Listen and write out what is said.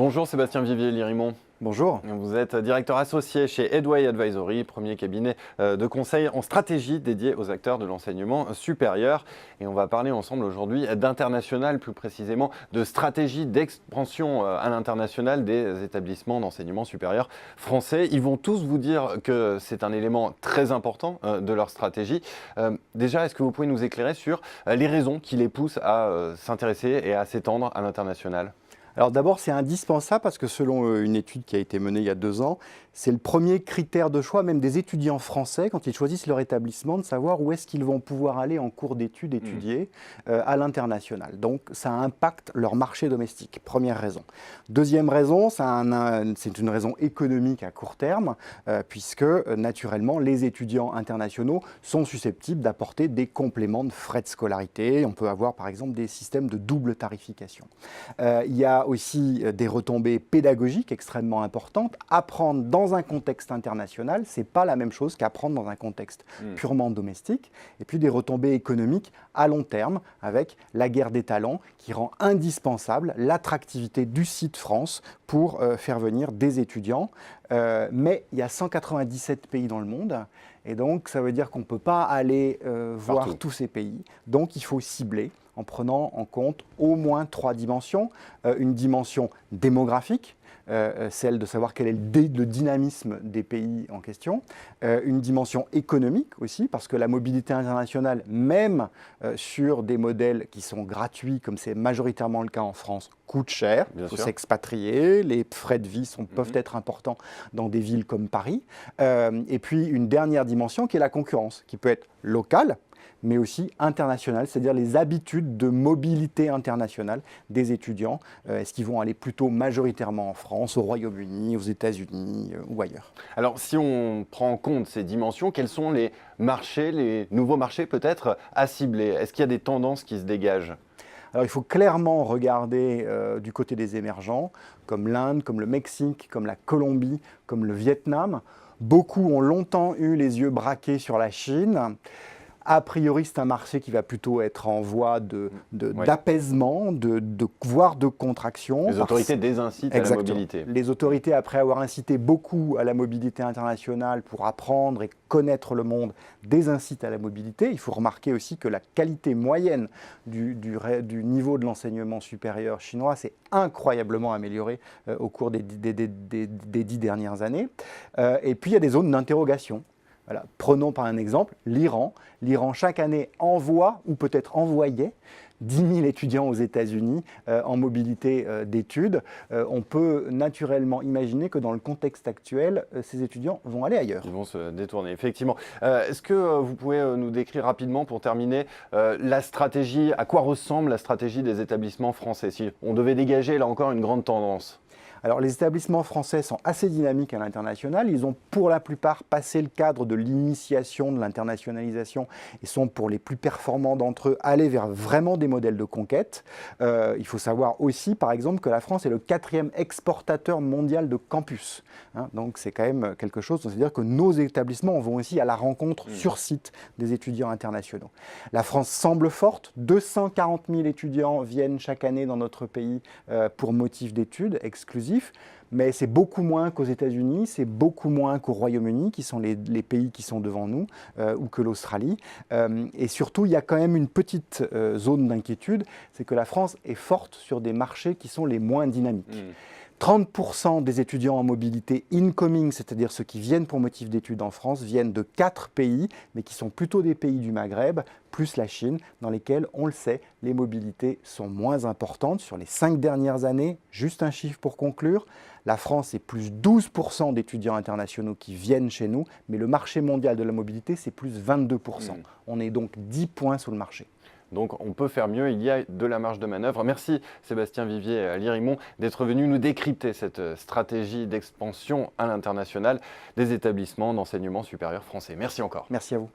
Bonjour Sébastien Vivier-Lirimont. Bonjour. Vous êtes directeur associé chez Edway Advisory, premier cabinet de conseil en stratégie dédié aux acteurs de l'enseignement supérieur. Et on va parler ensemble aujourd'hui d'international, plus précisément de stratégie d'expansion à l'international des établissements d'enseignement supérieur français. Ils vont tous vous dire que c'est un élément très important de leur stratégie. Déjà, est-ce que vous pouvez nous éclairer sur les raisons qui les poussent à s'intéresser et à s'étendre à l'international ? Alors d'abord, c'est indispensable parce que selon une étude qui a été menée il y a 2 ans, c'est le premier critère de choix même des étudiants français quand ils choisissent leur établissement, de savoir où est-ce qu'ils vont pouvoir aller en cours d'études étudier à l'international. Donc ça impacte leur marché domestique, première raison. Deuxième raison, c'est une raison économique à court terme, puisque naturellement les étudiants internationaux sont susceptibles d'apporter des compléments de frais de scolarité. On peut avoir par exemple des systèmes de double tarification. Il y a aussi des retombées pédagogiques extrêmement importantes. Apprendre dans un contexte international, ce n'est pas la même chose qu'apprendre dans un contexte purement domestique. Et puis des retombées économiques à long terme avec la guerre des talents qui rend indispensable l'attractivité du site France pour faire venir des étudiants. Mais il y a 197 pays dans le monde. Et donc, ça veut dire qu'on ne peut pas aller voir tous ces pays. Donc, il faut cibler en prenant en compte au moins 3 dimensions. Une dimension démographique, celle de savoir quel est le dynamisme des pays en question. Une dimension économique aussi, parce que la mobilité internationale, même sur des modèles qui sont gratuits, comme c'est majoritairement le cas en France, coûte cher. Il faut s'expatrier, les frais de vie peuvent être importants dans des villes comme Paris. Et puis une dernière dimension qui est la concurrence, qui peut être locale, mais aussi internationale, c'est-à-dire les habitudes de mobilité internationale des étudiants. Est-ce qu'ils vont aller plutôt majoritairement en France, au Royaume-Uni, aux États-Unis ou ailleurs? Alors, si on prend en compte ces dimensions, quels sont les marchés, les nouveaux marchés peut-être à cibler? Est-ce qu'il y a des tendances qui se dégagent? Alors, il faut clairement regarder du côté des émergents, comme l'Inde, comme le Mexique, comme la Colombie, comme le Vietnam. Beaucoup ont longtemps eu les yeux braqués sur la Chine. A priori, c'est un marché qui va plutôt être en voie d'apaisement, voire de contraction. Les autorités désincitent à la mobilité. Les autorités, après avoir incité beaucoup à la mobilité internationale pour apprendre et connaître le monde, désincitent à la mobilité. Il faut remarquer aussi que la qualité moyenne du niveau de l'enseignement supérieur chinois s'est incroyablement améliorée au cours des 10 dernières années. Et puis, il y a des zones d'interrogation. Voilà. Prenons par un exemple l'Iran. L'Iran, chaque année, envoie ou peut-être envoyait 10 000 étudiants aux États-Unis en mobilité d'études. On peut naturellement imaginer que dans le contexte actuel, ces étudiants vont aller ailleurs. Ils vont se détourner, effectivement. Est-ce que vous pouvez nous décrire rapidement, pour terminer, la stratégie, à quoi ressemble la stratégie des établissements français, si on devait dégager, là encore, une grande tendance? Alors, les établissements français sont assez dynamiques à l'international. Ils ont pour la plupart passé le cadre de l'initiation de l'internationalisation et sont pour les plus performants d'entre eux allés vers vraiment des modèles de conquête. Il faut savoir aussi, par exemple, que la France est le 4e exportateur mondial de campus. Donc, c'est quand même quelque chose, c'est-à-dire que nos établissements vont aussi à la rencontre sur site des étudiants internationaux. La France semble forte. 240 000 étudiants viennent chaque année dans notre pays pour motif d'études exclusifs. Mais c'est beaucoup moins qu'aux États-Unis, c'est beaucoup moins qu'au Royaume-Uni, qui sont les pays qui sont devant nous, ou que l'Australie. Et surtout, il y a quand même une petite zone d'inquiétude, c'est que la France est forte sur des marchés qui sont les moins dynamiques. 30% des étudiants en mobilité incoming, c'est-à-dire ceux qui viennent pour motif d'études en France, viennent de 4 pays, mais qui sont plutôt des pays du Maghreb, plus la Chine, dans lesquels, on le sait, les mobilités sont moins importantes. Sur les 5 dernières années, juste un chiffre pour conclure, la France est plus 12% d'étudiants internationaux qui viennent chez nous, mais le marché mondial de la mobilité, c'est plus 22%. On est donc 10 points sous le marché. Donc on peut faire mieux, il y a de la marge de manœuvre. Merci Sébastien Vivier-Lirimont d'être venu nous décrypter cette stratégie d'expansion à l'international des établissements d'enseignement supérieur français. Merci encore. Merci à vous.